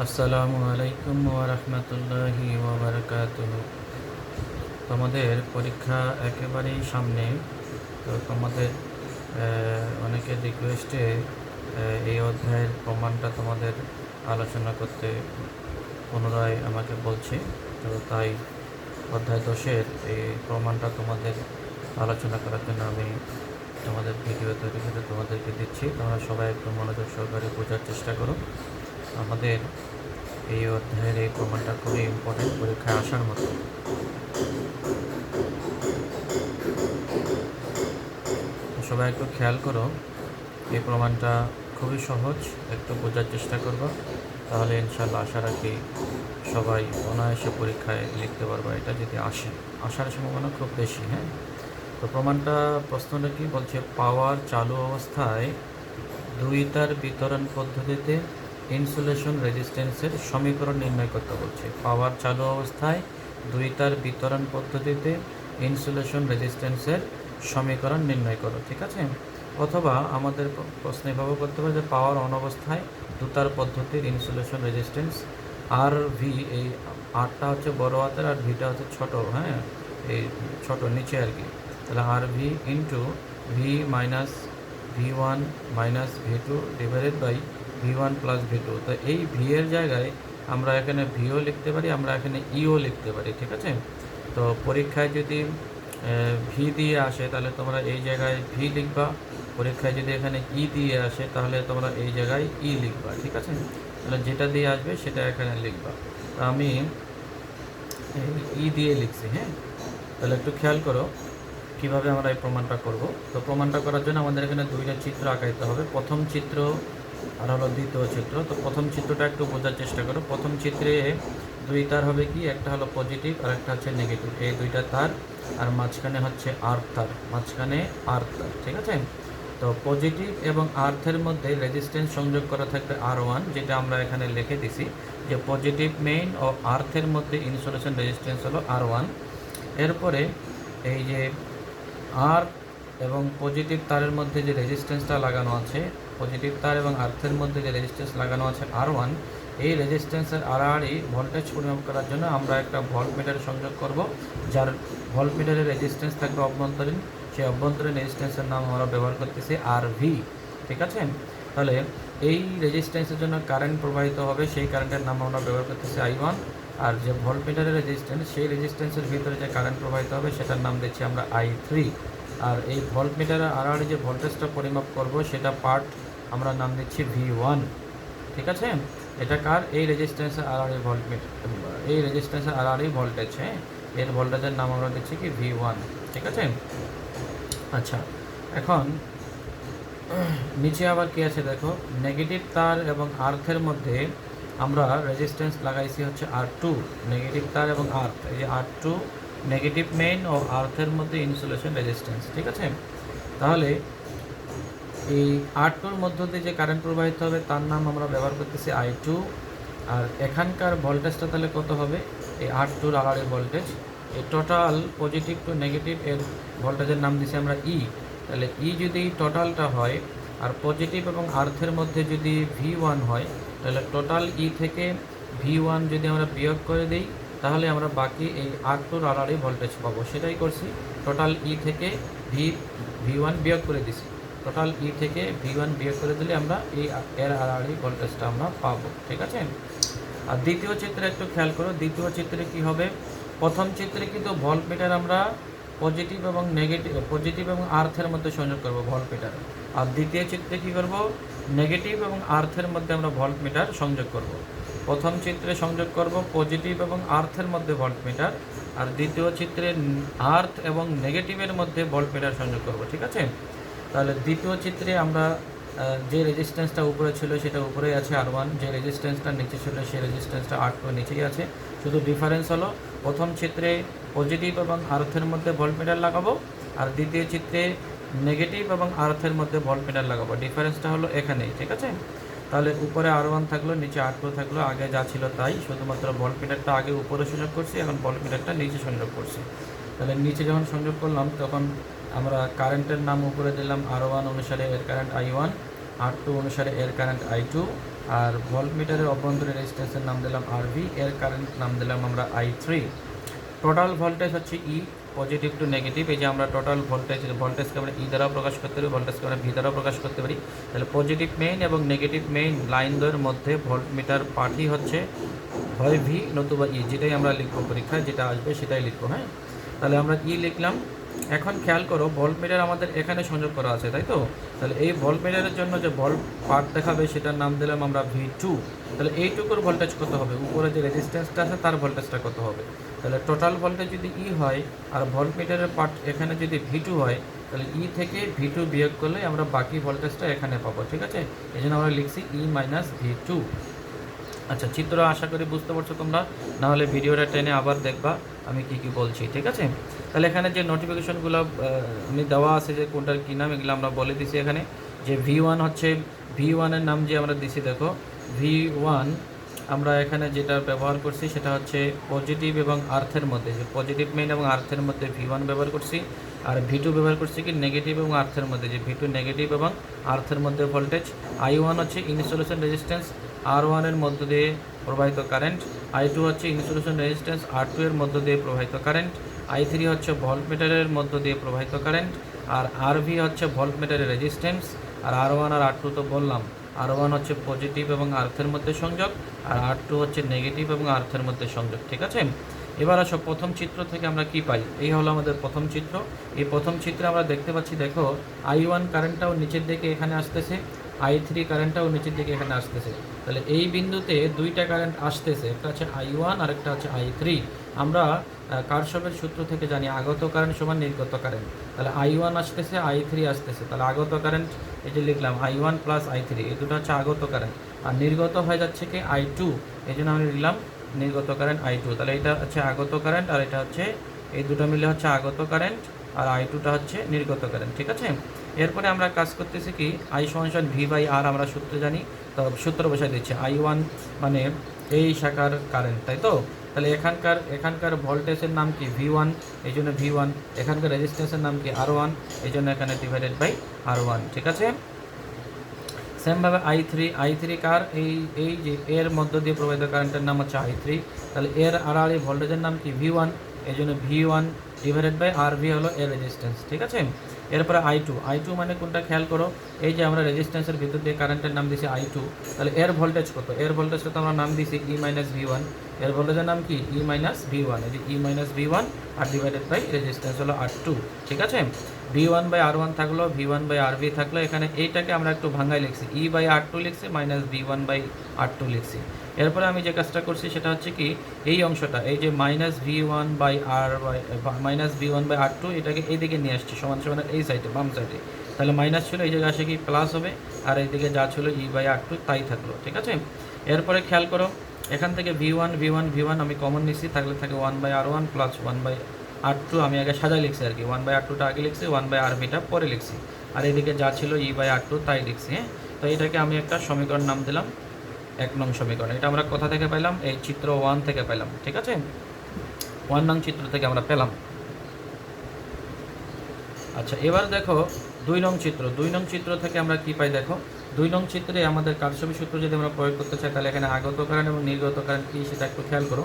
আসসালামু আলাইকুম ওয়া রাহমাতুল্লাহি ওয়া বারাকাতুহু। তোমাদের পরীক্ষা একেবারেই সামনে। তো তোমাদের অনেকের রিকোয়েস্টে এই অধ্যায়ের প্রমাণটা তোমাদের আলোচনা করতে পুনরায় আমাকে বলছে। তো তাই অধ্যায় 10-এর এই প্রমাণটা তোমাদের আলোচনা করার জন্য আমি তোমাদের ভিডিও তৈরি করে তোমাদেরকে দিচ্ছি। তোমরা সবাই একটু মনোযোগ সহকারে বোঝার চেষ্টা করো। আমাদের এই অধ্যায়ের এই প্রমাণটা খুবই ইম্পর্টেন্ট, পরীক্ষায় আসার মতো। সবাই একটু খেয়াল করো, এই প্রমাণটা খুবই সহজ, একটু বোঝার চেষ্টা করবো, তাহলে ইনশাল্লাহ আশা রাখি সবাই অনায়াসে পরীক্ষায় লিখতে পারবো। এটা যদি আসার সম্ভাবনা খুব বেশি। হ্যাঁ, তো প্রমাণটা প্রশ্নটা কি বলছে, পাওয়ার চালু অবস্থায় দুই তার বিতরণ পদ্ধতিতে ইনসুলেশন রেজিস্ট্যান্সের সমীকরণ নির্ণয় করতে বলছে। পাওয়ার চালু অবস্থায় দুই তার বিতরণ পদ্ধতিতে ইনসুলেশন রেজিস্ট্যান্সের সমীকরণ নির্ণয় করো। ঠিক আছে, অথবা আমাদের প্রশ্নে এভাবে করতে পারে যে পাওয়ার অন অবস্থায় দুতার পদ্ধতির ইনসুলেশন রেজিস্ট্যান্স আর ভি, এই আরটা হচ্ছে বড় হাতের আর ভিটা হচ্ছে ছোট। হ্যাঁ, এই ছোট নিচে আর কি। তাহলে R V into v minus V1 minus V2 divided by V1 plus V2। তো এই ভি এর জায়গায় আমরা এখানে ভিও লিখতে পারি, আমরা এখানে ইও লিখতে পারি। ঠিক আছে, তো পরীক্ষায় যদি ভি দিয়ে আসে তাহলে তোমরা এই জায়গায় ভি লিখবা, পরীক্ষায় যদি এখানে ই দিয়ে আসে তাহলে তোমরা এই জায়গায় ই লিখবা। ঠিক আছে, তাহলে যেটা দিয়ে আসবে সেটা এখানে লিখবা। তো আমি ই দিয়ে লিখছি। হ্যাঁ, তাহলে একটু খেয়াল করো কীভাবে আমরা এই প্রমাণটা করব। তো প্রমাণটা করার জন্য আমাদের এখানে দুইটা চিত্র আঁকাইতে হবে, প্রথম চিত্র আর হলো দ্বিতীয় চিত্র। তো প্রথম চিত্রটা একটু বোঝার চেষ্টা করো। প্রথম চিত্রে দুই তার হবে কি, একটা হলো পজিটিভ আর একটা হচ্ছে নেগেটিভ, এই দুইটা তার, আর মাঝখানে হচ্ছে আর্থ তার, মাঝখানে আর্থ তার। ঠিক আছে, তো পজিটিভ এবং আর্থের মধ্যে রেজিস্ট্যান্স সংযোগ করা থাকবে R1, যেটা আমরা এখানে লিখে দিছি যে পজিটিভ মেইন ও আর্থের মধ্যে ইনসুলেশন রেজিস্ট্যান্স হলো R1। এরপরে এই যে আর এবং পজিটিভ তারের মধ্যে যে রেজিস্ট্যান্সটা লাগানো আছে, পজিটিভ তার এবং আর্থের মধ্যে যে রেজিস্ট্যান্স লাগানো আছে R1, এই রেজিস্ট্যান্সের আড়াআড়ি ভোল্টেজ পরিমাপ করার জন্য আমরা একটা ভোল্টমিটার সংযোগ করব, যার ভোল্টমিটারের রেজিস্ট্যান্স থাকবে অভ্যন্তরীণ। সেই অভ্যন্তরীণ রেজিস্ট্যান্সের নাম আমরা ব্যবহার করতেছি RV। ঠিক আছে, তাহলে এই রেজিস্ট্যান্সের জন্য কারেন্ট প্রবাহিত হবে, সেই কারেন্টের নাম আমরা ব্যবহার করতেছি I1। আর যে ভোল্টমিটারের রেজিস্ট্যান্স, সেই রেজিস্ট্যান্সের ভিতরে যে কারেন্ট প্রবাহিত হবে সেটার নাম দিচ্ছি আমরা I3। আর এই ভোল্টমিটারের আড়াআড়ি যে ভোল্টেজটা পরিমাপ করব সেটা পার্ট আমরা নাম দিচ্ছি V1। ঠিক আছে, এটা কার, এই রেজিস্ট্যান্সের আড়াআড়ি ভোল্টমিটার, এই রেজিস্ট্যান্সের আড়াআড়ি ভোল্টেজ। হ্যাঁ, এর ভোল্টেজের নাম আমরা দিচ্ছি কি V1। ঠিক আছে, আচ্ছা এখন নিচে আবার কি আছে দেখো, নেগেটিভ তার এবং আর্থের মধ্যে আমরা রেজিস্ট্যান্স লাগাইছি হচ্ছে R2। নেগেটিভ তার এবং আর্থ, এই যে R2 নেগেটিভ মেইন ও আর্থের মধ্যে ইনসুলেশন রেজিস্ট্যান্স। ঠিক আছে, তাহলে এই R2-র মধ্য দিয়ে যে কারেন্ট প্রবাহিত হবে তার নাম আমরা ব্যবহার করতেছি I2। আর এখানকার ভোল্টেজটা তাহলে কত হবে, এই R2-র আড়াআড়ি ভোল্টেজ, এই টোটাল পজিটিভ টু নেগেটিভ এর ভোল্টেজের নাম দিছি আমরা ই। তাহলে ই যদি টোটালটা হয় আর পজিটিভ এবং আর্থের মধ্যে যদি V1 হয়, তাহলে টোটাল ই থেকে V1 যদি আমরা বিয়োগ করে দিই তাহলে আমরা বাকি এই R2-র আড়াআড়ি ভোল্টেজ পাবো। সেটাই করছি, টোটাল ই থেকে V1 বিয়োগ করে দিছি, টোটাল ই থেকে V1 বিয়োগ করে দিলে আমরা এই এর আড়াআড়ি ভোল্টেজটা আমরা পাবো। ঠিক আছে, আর দ্বিতীয় চিত্রে একটু খেয়াল করো, দ্বিতীয় চিত্রে কি হবে, প্রথম চিত্রে কিন্তু ভোল্টমিটার আমরা পজিটিভ এবং নেগেটিভ, পজিটিভ এবং আর্থের মধ্যে সংযোগ করব ভোল্টমিটার। আর দ্বিতীয় চিত্রে কি করব, নেগেটিভ এবং আর্থের মধ্যে আমরা ভোল্টমিটার সংযোগ করব। প্রথম চিত্রে সংযোগ করব পজিটিভ এবং আর্থের মধ্যে ভোল্টমিটার, আর দ্বিতীয় চিত্রে আর্থ এবং নেগেটিভের মধ্যে ভোল্টমিটার সংযোগ করব। ঠিক আছে, তাহলে দ্বিতীয় চিত্রে আমরা যে রেজিস্ট্যান্সটা উপরে ছিল সেটা উপরেই আছে R1, যে রেজিস্ট্যান্সটা নিচে ছিল সেই রেজিস্ট্যান্সটা R2 নিচেই আছে। শুধু ডিফারেন্স হলো প্রথম চিত্রে পজিটিভ এবং আর্থের মধ্যে ভোল্টমিটার লাগাবো, আর দ্বিতীয় চিত্রে নেগেটিভ এবং আর্থের মধ্যে ভোল্টমিটার লাগাবো। ডিফারেন্সটা হলো এখানেই। ঠিক আছে, তাহলে উপরে R1 থাকলো, নিচে R2 থাকলো, আগে যা ছিল তাই, শুধুমাত্র ভোল্টমিটারটা আগে উপরে সংযোগ করছি, এখন ভোল্টমিটারটা নিচে সংযোগ করছি। তাহলে নিচে যখন সংযোগ করলাম তখন আমরা কারেন্টের নাম উপরে দিলাম R1 অনুসারে এর কারেন্ট I1, R2 অনুসারে এর কারেন্ট I2, আর ভোল্টমিটারের অভ্যন্তরীণ রেজিস্ট্যান্সের নাম দিলাম আরভি, এর কারেন্ট নাম দিলাম আমরা I3। টোটাল ভোল্টেজ হচ্ছে ই, পজিটিভ টু নেগেটিভ। এই যে আমরা টোটাল ভোল্টেজকে আমরা ই দ্বারাও প্রকাশ করতে পারি, ভোল্টেজকে আমরা ভি দ্বারাও প্রকাশ করতে পারি। তাহলে পজিটিভ মেইন এবং নেগেটিভ মেইন লাইন দ্বয়ের মধ্যে ভোল্টমিটার পাঠই হচ্ছে হয় ভি নতুবা ই, যেটাই আমরা লিখবো পরীক্ষায়, যেটা আসবে সেটাই লিখবো। হ্যাঁ, তাহলে আমরা ই লিখলাম। এখন খেয়াল করো, ভোল্টমিটার আমাদের এখানে সংযোগ করা আছে, তাই তো? তাহলে এই ভোল্টমিটারের জন্য যে ভোল্ট পাঠ দেখাবে সেটার নাম দিলাম আমরা V2। তাহলে এইটুকুর ভোল্টেজ কত হবে, উপরে যে রেজিস্ট্যান্সটা আছে তার ভোল্টেজটা কত হবে? তাহলে টোটাল ভোল্টেজ যদি ই হয় আর ভোল্টমিটারের পার্ট এখানে যদি V2 হয়, তাহলে ই থেকে V2 বিয়োগ করলে আমরা বাকি ভোল্টেজটা এখানে পাবো। ঠিক আছে, এই জন্য আমরা লিখছি ই মাইনাস V2। আচ্ছা, চিত্র আশা করি বুঝতে পারছো তোমরা, নাহলে ভিডিওটা টেনে আবার দেখবা আমি কি কি বলছি। ঠিক আছে, তাহলে এখানে যে নোটিফিকেশনগুলো আমি দেওয়া আছে যে কোনটার কী নাম, এগুলো আমরা বলে দিছি এখানে। যে V1 হচ্ছে, V1-এর নাম যে আমরা দিছি দেখো, V1 আমরা এখানে যেটা ব্যবহার করছি সেটা হচ্ছে পজিটিভ এবং আর্থের মধ্যে, যে পজিটিভ মেইন এবং আর্থের মধ্যে V1 ব্যবহার করছি। আর V2 ব্যবহার করছি কি নেগেটিভ এবং আর্থের মধ্যে, যে V2 নেগেটিভ এবং আর্থের মধ্যে ভোল্টেজ। I1 হচ্ছে ইনসুলেশন রেজিস্ট্যান্স R1 এর মধ্য দিয়ে প্রবাহিত কারেন্ট। I2 হচ্ছে ইনসুলেশন রেজিস্ট্যান্স R2 এর মধ্য দিয়ে প্রবাহিত কারেন্ট। I3 হচ্ছে ভোল্টমিটারের মধ্য দিয়ে প্রবাহিত কারেন্ট। আর RV হচ্ছে ভোল্টমিটারের রেজিস্ট্যান্স। আর R1 আর R2 তো বললাম, R1 হচ্ছে পজিটিভ এবং আর্থের মধ্যে সংযোগ, আর R2 হচ্ছে নেগেটিভ এবং আর্থের মধ্যে সংযোগ। ঠিক আছে, এবার আসো প্রথম চিত্র থেকে আমরা কি পাই। এই হলো আমাদের প্রথম চিত্র। এই প্রথম চিত্রে আমরা দেখতে পাচ্ছি, দেখো I1 কারেন্টটাও নিচের দিকে এখানে আসতেছে, I3 কারেন্টটাও নিচের দিকে এখানে আসতেছে। তাহলে এই বিন্দুতে দুইটা কারেন্ট আসতেছে, একটা হচ্ছে I1 আর একটা হচ্ছে I3। আমরা কারশফের সূত্র থেকে জানি আগত কারেন্ট সমান নির্গত কারেন্ট। তাহলে I1 আসতেছে, I3 আসতেছে, তাহলে আগত কারেন্ট এই যে লিখলাম I1 প্লাস I3, এই দুটো হচ্ছে আগত কারেন্ট। আর নির্গত হয়ে যাচ্ছে কি I2, এই জন্য আমি লিখলাম নির্গত কারেন্ট I2। তাহলে এটা হচ্ছে আগত কারেন্ট আর এটা হচ্ছে, এই দুটো মিলে হচ্ছে আগত কারেন্ট, আর I2টা হচ্ছে নির্গত কারেন্ট। ঠিক আছে, এরপরে আমরা কাজ করতেছি কি, I সমান V/R আমরা সূত্র জানি, তো সূত্র বসাই দিচ্ছি। I1 মানে এই শাখার কারেন্ট, তাই তো? তাহলে এখানকার ভোল্টেজের নাম কি V1, এই জন্য V1। এখানকার রেজিস্ট্যান্সের নাম কি R1, এই জন্য এখানে ডিভাইডেড বাই R1। ঠিক আছে, সেমভাবে I3 কার, এই যে এর মধ্য দিয়ে প্রবাহিত কারেন্টের নাম হচ্ছে I3। তাহলে এর আড়াআড়ি ভোল্টেজের নাম কি V1, এই জন্য V1 ডিভাইডেড বাই RV হলো এর রেজিস্ট্যান্স। ঠিক আছে, এরপরে I2 মানে কোনটা খেয়াল করো, এই যে আমরা রেজিস্ট্যান্সের ভিতর দিয়ে কারেন্টের নাম দিয়েছি I2। তাহলে এর ভোল্টেজ কত, এর ভোল্টেজটা তো আমরা নাম দিয়েছি E মাইনাস V1, এর ভোল্টেজের নাম কি E মাইনাস V1, এই যে E মাইনাস V1 আর ডিভাইডেড বাই রেজিস্ট্যান্স হলো R2। ঠিক আছে, V1 বাই R1 থাকলো, V1 বাই RV থাকলো। এখানে এইটাকে আমরা একটু ভাঙায় লিখছি, E বাই R2 লিখছি, মাইনাস V1 বাই R2 লিখছি। এরপরে আমি যে কাজটা করছি সেটা হচ্ছে কি, এই অংশটা, এই যে মাইনাস V1 বাই R2, এটাকে এইদিকে নিয়ে আসছি সমান সমান এই সাইডে, বাম সাইডে। তাহলে মাইনাস ছিল, এই জায়গায় আসে কি প্লাস হবে, আর এইদিকে যা ছিল E বাই R2 তাই থাকলো। ঠিক আছে, এরপরে খেয়াল করো, এখান থেকে V1 আমি কমন নিচ্ছি, থাকলে থাকে 1 by R1 plus 1 by R2। আমি আগে সাজায় লিখছি আর কি, 1 বাই R2টা আগে লিখছি, 1 বাই RVটা পরে লিখছি, আর এদিকে যা ছিল E বাই R2 তাই লিখছি। হ্যাঁ, তো এটাকে আমি একটা সমীকরণ নাম দিলাম 1 নং সমীকরণ। এটা আমরা কোথা থেকে পেলাম, এই চিত্র 1 থেকে পেলাম। ঠিক আছে, 1 নং চিত্র থেকে আমরা পেলাম। আচ্ছা, এবার দেখো 2 নং চিত্র থেকে আমরা কি পাই দেখো। 2 নং চিত্রে আমাদের কারশফের সূত্র যদি আমরা প্রয়োগ করতে চাই, তাহলে এখানে আগত কারেন্ট এবং নির্গত কারেন্ট কি সেটা একটু খেয়াল করো।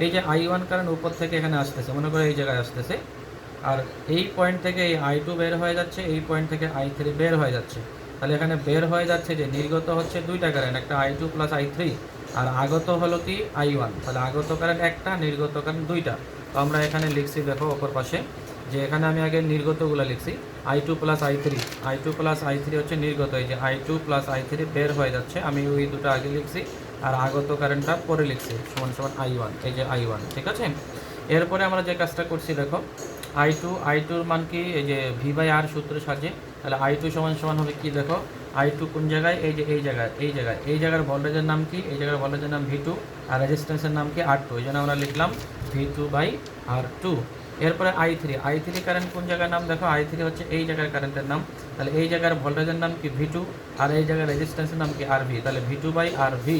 এই যে I1 কারেন্ট উপর থেকে এখানে আসতেছে, মনে করো এই জায়গায় আসতেছে, আর এই পয়েন্ট থেকে এই I2 বের হয়ে যাচ্ছে, এই পয়েন্ট থেকে I3 বের হয়ে যাচ্ছে। তাহলে এখানে বের হয়ে যাচ্ছে যে নির্গত হচ্ছে দুইটা কারেন্ট, একটা I2 প্লাস I3, আর আগত হলো কি I1। তাহলে আগত কারেন্ট একটা, নির্গত কারেন্ট দুইটা। তো আমরা এখানে লিখছি দেখো অপর পাশে, যে এখানে আমি আগে নির্গতগুলো লিখছি, I2 প্লাস I3 হচ্ছে নির্গত, এই যে I2 প্লাস I3 বের হয়ে যাচ্ছে, আমি ওই দুটো আগে লিখছি, আর আগত কারেন্টটা পরে লিখছি সমান সমান I1, এই যে I1। ঠিক আছে, এরপরে আমরা যে কাজটা করছি দেখো, I2-র মান কি, এই যে V/R সূত্রে সাজে। তাহলে I2 সমান সমান হবে কি দেখো, I2 কোন জায়গায়, এই যে এই জায়গার ভোল্টেজের নাম কি, এই জায়গার ভোল্টেজের নাম V2, আর রেজিস্ট্যান্সের নাম কি R2, এই জন্য আমরা লিখলাম V2 বাই R2। এরপরে I3 কারেন্ট কোন জায়গার নাম দেখো, I3 হচ্ছে এই জায়গার কারেন্টের নাম, তাহলে এই জায়গার ভোল্টেজের নাম কি ভি টু, আর এই জায়গার রেজিস্ট্যান্সের নাম কি আর ভি। তাহলে V two by R V,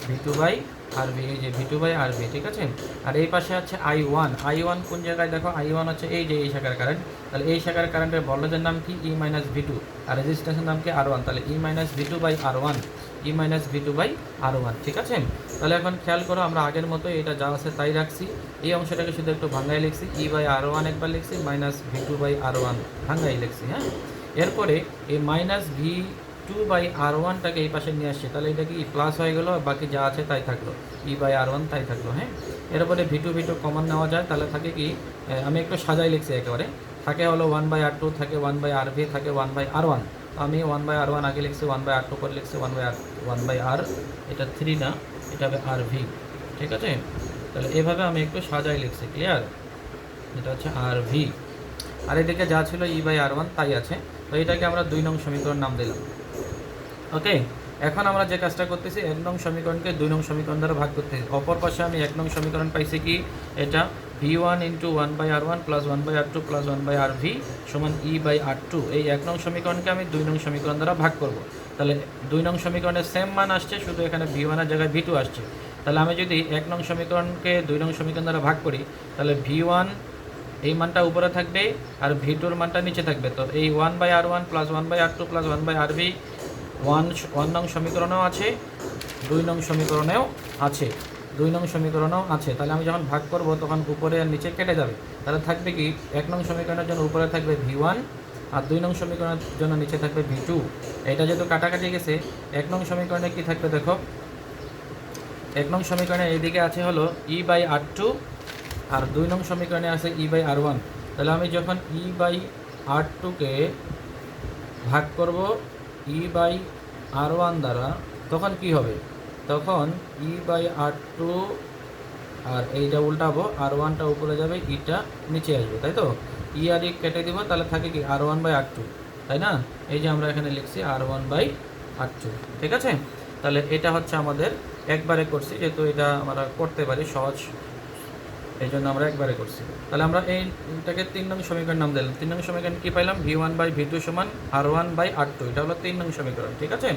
V two by R V, এই যে V two by R V, ঠিক আছে। আর এই পাশে আছে আই ওয়ান। আই ওয়ান কোন জায়গায় দেখো, আই ওয়ান হচ্ছে এই যে এই শাখার কারেন্ট। তাহলে এই শাখার কারেন্টের ভোল্টেজের নাম কি ই মাইনাস ভি টু, আর রেজিস্ট্যান্সের নাম কি আর ওয়ান। তাহলে E minus V two by R one, E minus V two by R one, ঠিক আছে। তাহলে এখন খেয়াল করো, আমরা আগের মতো এটা যা আছে তাই রাখছি। এই অংশটাকে শুধু একটু ভাঙাই লিখছি, ই বাই আর ওয়ান একবার লিখছি, minus V two by R one ভাঙাই লিখছি, হ্যাঁ। এরপরে এই minus V two by R ওয়ানটাকে এই পাশে নিয়ে আসছে, তাহলে এটা কি প্লাস হয়ে গেলো, বাকি যা আছে তাই থাকলো, ই বাই আর ওয়ান তাই থাকলো, হ্যাঁ। এরপরে ভি টু কমন নেওয়া যায়, তাহলে থাকে কি, আমি একটু সাজাই লিখছি একেবারে, থাকে হলো ওয়ান বাই আর টু, থাকে ওয়ান বাই আর ভি, থাকে ওয়ান বাই আর ওয়ান। আমি ওয়ান বাই আর ওয়ান আগে লিখছি, ওয়ান বাই আর টু করে লিখছি, ওয়ান বাই আর, এটা থ্রি না, এটা হবে আর ভি, ঠিক আছে। তাহলে এভাবে আমি একটু সাজাই লিখছি, ক্লিয়ার। এটা হচ্ছে আর ভি, আর এদিকে যা ছিল ই বাই আর ওয়ান তাই আছে। তো এটাকে আমরা 2 নং সমীকরণ নাম দিলাম, ওকে। এখন আমরা যে কাজটা করতেছি, 1 নং সমীকরণকে 2 নং সমীকরণ দ্বারা ভাগ করতেছি। অপর পাশে আমি 1 নং সমীকরণ পাইছি কি, এটা V one into one by R one plus one by R two plus one by R V সমান ই বাই আর টু। এই 1 নং সমীকরণকে আমি 2 নং সমীকরণ দ্বারা ভাগ করব। তাহলে 2 নং সমীকরণের সেম মান আসছে, শুধু এখানে ভি ওয়ানের জায়গায় ভি টু আসছে। তাহলে আমি যদি 1 নং সমীকরণকে 2 নং সমীকরণ দ্বারা ভাগ করি, তাহলে ভি ওয়ান এই মানটা উপরে থাকবে আর ভি টুর মানটা নিচে থাকবে। তো এই one by R one plus one by R two plus one by R V one নং সমীকরণেও আছে, 2 নং সমীকরণেও আছে, 2 নং সমীকরণেও আছে। তাহলে আমি যখন ভাগ করব তখন উপরে আর নিচে কেটে যাবে। তাহলে থাকবে কি, 1 নং সমীকরণের জন্য উপরে থাকবে ভি ওয়ান আর 2 নং সমীকরণের জন্য নিচে থাকবে ভি টু। এটা যেহেতু কাটাকাটি গেছে, 1 নং সমীকরণে কি থাকবে দেখো, 1 নং সমীকরণে এইদিকে আছে হলো ই বাই আর টু, আর 2 নং সমীকরণে আছে ই বাই আর ওয়ান। তাহলে আমি যখন ই বাই আর টুকে ভাগ করব ই বাই আর ওয়ান দ্বারা, তখন কি হবে, তখন ই বাই আর টু আর এইটা উল্টাবো, আর ওয়ানটা উপরে যাবে, ইটা নিচে আসবে, তাই তো। ই আর ই কেটে দিব, তাহলে থাকে কি R one by R two, তাই না। এই যে আমরা এখানে লিখছি আর ওয়ান বাই আর টু, ঠিক আছে। তাহলে এটা হচ্ছে আমাদের একবারে করছি, যেহেতু এটা আমরা করতে পারি সহজ, এই জন্য আমরা একবারে করছি। তাহলে আমরা এইটাকে 3 নং সমীকরণ নাম দিলাম। 3 নং সমীকরণ কী পাইলাম, V one by V two সমান R one by R two, এটা হলো 3 নং সমীকরণ, ঠিক আছে।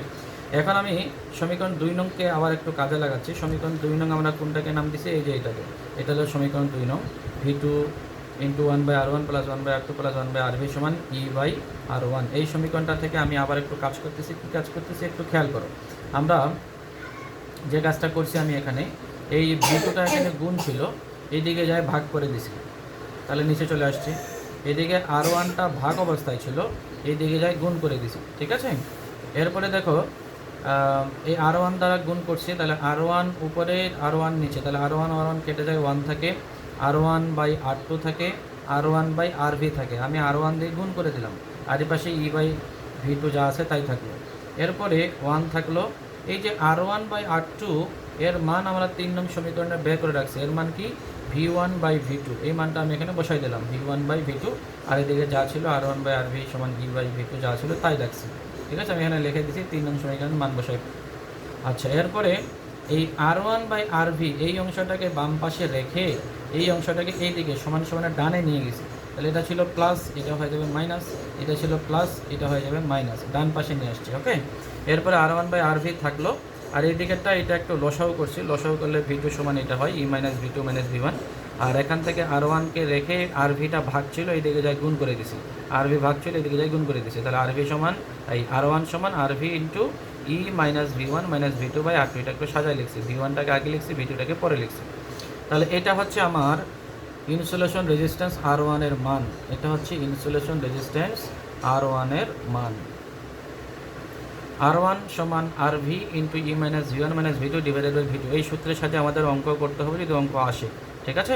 এখন আমি সমীকরণ 2 নংকে আবার একটু কাজে লাগাচ্ছি। সমীকরণ 2 নং আমরা কোনটাকে নাম দিছি, এই যে এটাকে, এটা হলো সমীকরণ 2 নং। V two into one by R one plus one by R two plus one by R V সমান ই বাই আর ওয়ান। এই সমীকরণটা থেকে আমি আবার একটু কাজ করতেছি। কী কাজ করতেছি একটু খেয়াল করো। আমরা যে কাজটা করছি, আমি এখানে এই ভি টুটা এখানে গুণ ছিল, এইদিকে যায় ভাগ করে দিছি, তাহলে নিচে চলে আসছে। এদিকে আর ওয়ানটা ভাগ অবস্থায় ছিল, এইদিকে যায় গুণ করে দিছি, ঠিক আছে। এরপরে দেখো, এই আর ওয়ান দ্বারা গুণ করছি, তাহলে আর ওয়ান উপরে আর ওয়ান নিচে, তাহলে আর ওয়ান কেটে যায়, ওয়ান থাকে, আর ওয়ান বাই আর টু থাকে, আর ওয়ান বাই আর ভি থাকে। আমি আর ওয়ান দিয়ে গুণ করে দিলাম, আর এই পাশে ই বাই ভি টু যা আছে তাই থাকলো। এরপরে ওয়ান থাকলো, এই যে আর ওয়ান বাই আর টু এর মান আমরা 3 নং সমীকরণে বের করে রাখছি। এর মান কি, V one by V two, এই মানটা আমি এখানে বসাই দিলাম, V one by V two. আর এদিকে যা ছিল R one by R V সমান ই বাই ভি টু যা ছিল তাই রাখছি, ঠিক আছে। আমি এখানে লিখে দিচ্ছি 3 নং সমীকরণের মান বসাই। আচ্ছা, এরপরে এই R one by R V এই অংশটাকে বাম পাশে রেখে এই অংশটাকে এই দিকে সমান সমানের ডানে নিয়ে গেছি। তাহলে এটা ছিল প্লাস, এটা হয়ে যাবে মাইনাস, এটা ছিল প্লাস, এটা হয়ে যাবে মাইনাস, ডান পাশে নিয়ে আসছি, ওকে। এরপরে আর ওয়ান বাই আর ভি থাকলো, আর এই দিকেরটা এটা একটু লসাও করছি, লসাও করলে ভি টু সমান এটা হয় E minus V two minus V one. আর এখান থেকে আর ওয়ানকে রেখে আর ভিটা ভাগ ছিল, এই দিকে যাই গুণ করে দিছি, আর ভি ভাগ ছিল, এদিকে যাই গুণ করে দিছি। তাহলে আর ভি সমান, এই আর ওয়ান সমান R V into E minus V one minus V two by R two. এটা একটু সাজাই লিখছি, ভি ওয়ানটাকে আগে লিখছি, ভি টুটাকে পরে লিখছি। তাহলে এটা হচ্ছে আমার ইনসুলেশন রেজিস্ট্যান্স আর ওয়ানের মান, এটা হচ্ছে ইনসুলেশন রেজিস্ট্যান্স আর ওয়ানের মান। আর ওয়ান সমান R V into E minus V one minus V two divided by V two. এই সূত্রের সাথে আমাদের অঙ্ক করতে হবে, যদি অঙ্ক আসে, ঠিক আছে।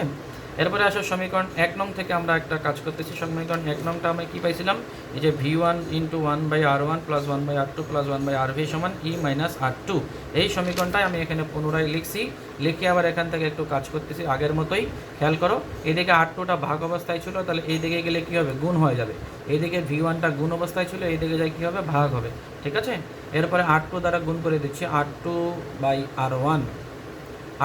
এরপরে আসো সমীকরণ 1 নং থেকে আমরা একটা কাজ করতেছি। সমীকরণ 1 নংটা আমি কী পাইছিলাম, এই যে V one into one by R one plus one by R two plus one by R V সমান ই মাইনাস আর টু। এই সমীকরণটাই আমি এখানে পুনরায় লিখছি, লিখে আবার এখান থেকে একটু কাজ করতেছি আগের মতোই। খেয়াল করো, এদিকে আর টুটা ভাগ অবস্থায় ছিল, তাহলে এই দিকে গেলে কী হবে, গুণ হয়ে যাবে। এইদিকে ভি ওয়ানটা গুণ অবস্থায় ছিল, এই দিকে যাই কী হবে, ভাগ হবে, ঠিক আছে। এরপরে আর টু দ্বারা গুণ করে দিচ্ছি, R two by R one,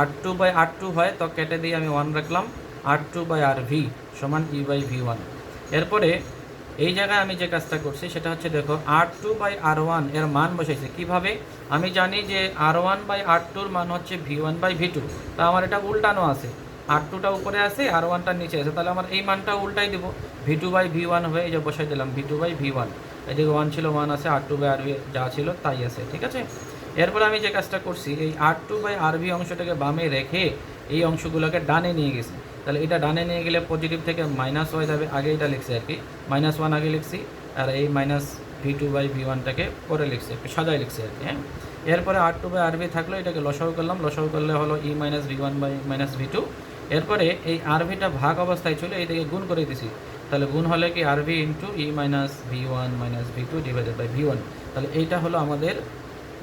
R two by R two হয় তো কেটে দিয়ে আমি ওয়ান রাখলাম, R two by R V সমান ই বাই ভি ওয়ান। এরপরে এই জায়গায় আমি যে কাজটা করছি সেটা হচ্ছে দেখো R2/R1 এর মান বসাইছি কিভাবে। আমি জানি যে R1/R2 মান হচ্ছে V1/V2, তা আমার এটা উল্টানো আছে, R2টা উপরে আছে R1টা নিচে আছে, তাহলে আমার এই মানটা উল্টাই দিব, V2/V1 হয়ে এই যে বসাই দিলাম V2/V1। এদিকে 1 ছিল 1 আছে, R2/RV যা ছিল তাই আছে, ঠিক আছে। এরপর আমি যে কাজটা করছি এই R2/RV অংশটাকে বামে রেখে এই অংশগুলোকে ডানে নিয়ে গেছি। তাহলে এটা ডানে নিয়ে গেলে পজিটিভ থেকে মাইনাস হয়ে যাবে, আগে এটা লিখছি আর কি, -1 আগে লিখছি, আর এই -V2/V1টাকে পরে লিখছি, একটু সাজায় লিখছি আর কি, হ্যাঁ। এরপরে R2/RV থাকলো, এটাকে লসাগু করলাম, লসাগু করলে হলো E - V1/-V2। এরপরে এই RVটা ভাগ অবস্থায় ছিল, এইদিকে গুণ করে দিছি, তাহলে গুণ হলে কি RV into E - V1-V2 divided by V1। তাহলে এইটা হলো আমাদের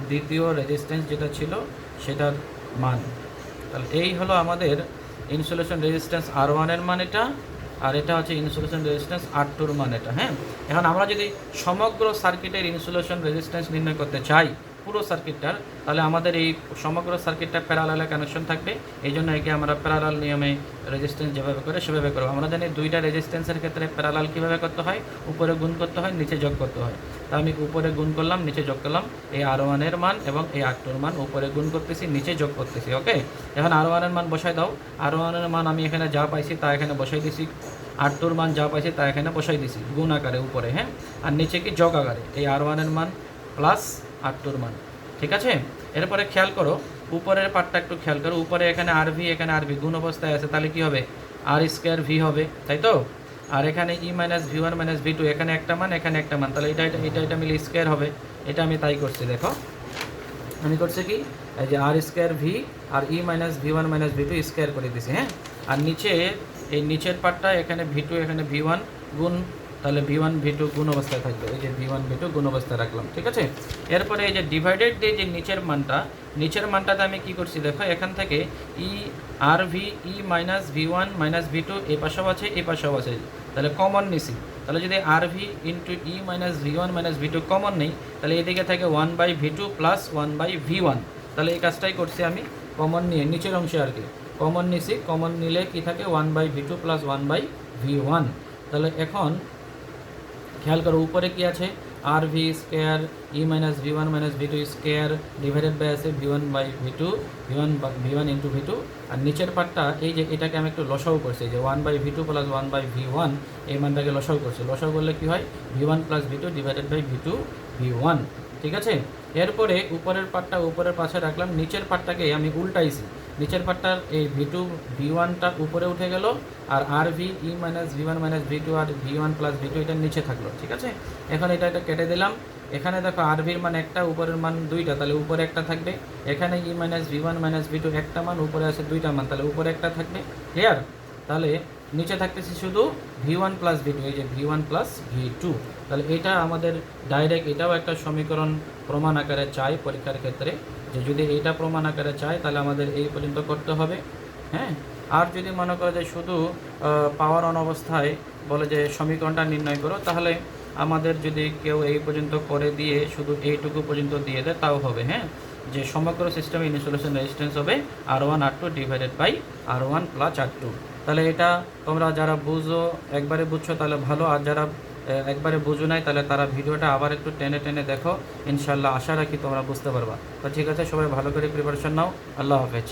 দ্বিতীয় রেজিস্ট্যান্স যেটা ছিল সেটার মান। তাহলে এই হলো আমাদের ইনসুলেশন রেজিস্ট্যান্স R1 এর মান এটা, আর এটা হচ্ছে ইনসুলেশন রেজিস্ট্যান্স R2 এর মান এটা, হ্যাঁ। এখন আমরা যদি সমগ্র সার্কিটের ইনসুলেশন রেজিস্ট্যান্স নির্ণয় করতে চাই পুরো সার্কিটটার, তাহলে আমাদের এই সমগ্র সার্কিটটা প্যারালালে কানেকশন থাকবে, এই জন্য একে আমরা প্যারালাল নিয়মে রেজিস্ট্যান্স যেভাবে করে সেভাবে করবো। আমরা জানি দুইটা রেজিস্ট্যান্সের ক্ষেত্রে প্যারালাল কীভাবে করতে হয়, উপরে গুণ করতে হয়, নিচে যোগ করতে হয়। তা আমি উপরে গুণ করলাম, নিচে যোগ করলাম, এই R1 এর মান এবং এই R2 এর মান উপরে গুণ করতেছি, নিচে যোগ করতেছি, ওকে। এখন R1 এর মান বসাই দাও, R1 এর মান আমি এখানে যা পাইছি তা এখানে বসাই দিছি, R2 এর মান যা পাইছি তা এখানে বসাই দিছি গুণ আকারে উপরে, হ্যাঁ, আর নিচে কি যোগ আকারে, এই R1 এর মান প্লাস R2 এর মান, ঠিক আছে। এরপরে খেয়াল করো উপরের পার্টটা একটু খেয়াল করো, উপরে এখানে RV এখানে RV গুণ অবস্থায় আছে, তাহলে কি হবে R² V হবে, তাই তো। আর এখানে E - V1-V2 এখানে একটা মান এখানে একটা মান, তাহলে এটা মিলে স্কোয়ার হবে। এটা আমি তাই করছি, দেখো আমি করছি কি, এই যে R² V আর E - V1-V2 স্কোয়ার করে দিছি, হ্যাঁ। আর নিচে এই নিচের পার্টটা এখানে V2 এখানে V1 গুণ, তাহলে V1-V2 গুণ অবস্থায় থাকবে, এই যে V1-V2 গুণ অবস্থায় রাখলাম, ঠিক আছে। এরপরে এই যে ডিভাইডেড দিয়ে যে নিচের মানটাতে আমি কি করছি দেখো, এখান থেকে RV E - V1-V2 এই পাশেও আছে এই পাশেও আছে, তাহলে কমন নিছি, তাহলে যদি RV into E - V1-V2 common নেই, তাহলে এদিকে থাকে 1/V2 প্লাস 1/V1। তাহলে এই কাজটাই করছি আমি, কমন নিয়ে নিচের অংশে আর কি কমন নিছি, কমন নিলে কি থাকে 1/V2 প্লাস 1/V1। তাহলে এখন খেয়াল করো উপরে কি আছে, RV square E - V1-V2 square divided by আছে V1/V2 V1 ইন্টু V2, আর নিচের পার্টটা এই যে এটাকে আমি একটু লসাগু করছি, যে 1/V2 প্লাস 1/V1 এই মানটাকে লসাগু করছি, লসাগু করলে কি হয় V1 plus V2 divided by V2 V1, ঠিক আছে। এরপরে উপরের পার্টটা উপরের পাশে রাখলাম, নিচের পার্টটাকে আমি উল্টাইছি, নিচের পার্টটার এই V2 V1টা উপরে উঠে গেল, আর RV E - V1-V2 আর V1 প্লাস V2 এটা নিচে থাকলো, ঠিক আছে। এখন এটা কেটে দিলাম, এখানে দেখো RVর মান একটা উপরের মান দুইটা, তাহলে উপরে একটা থাকবে, এখানে E - V1-V2 একটা মান, উপরে আছে দুইটা মান, তাহলে উপরে একটা থাকবে, ক্লিয়ার। তাহলে নিচে থাকতেছি শুধু V1 প্লাস V2, এই যে V1 প্লাস V2। তাহলে এটা আমাদের ডাইরেক্ট এটাও একটা সমীকরণ প্রমাণ আকারে চাই পরীক্ষার ক্ষেত্রে, যে যদি এইটা প্রমাণ আকারে চাই তাহলে আমাদের এই পর্যন্ত করতে হবে, হ্যাঁ। আর যদি মনে করো যে শুধু পাওয়ার অন অবস্থায় বলে যে সমীকরণটা নির্ণয় করো, তাহলে আমাদের যদি কেউ এই পর্যন্ত করে দিয়ে শুধু এইটুকু পর্যন্ত দিয়ে দেয় তাও হবে, হ্যাঁ। যে সমগ্র সিস্টেমে ইনসুলেশন রেজিস্ট্যান্স হবে R1 R2 divided by R1 plus R2। তাহলে এটা তোমরা যারা বুঝো একবারে বুঝছো তাহলে ভালো, আর যারা একবারে বুঝো নাই তাহলে তারা ভিডিওটা আবার একটু টেনে টেনে দেখো, ইনশাল্লাহ আশা রাখি তোমরা বুঝতে পারবা। তো ঠিক আছে, সবাই ভালো করে প্রিপারেশন নাও, আল্লাহ হাফেজ।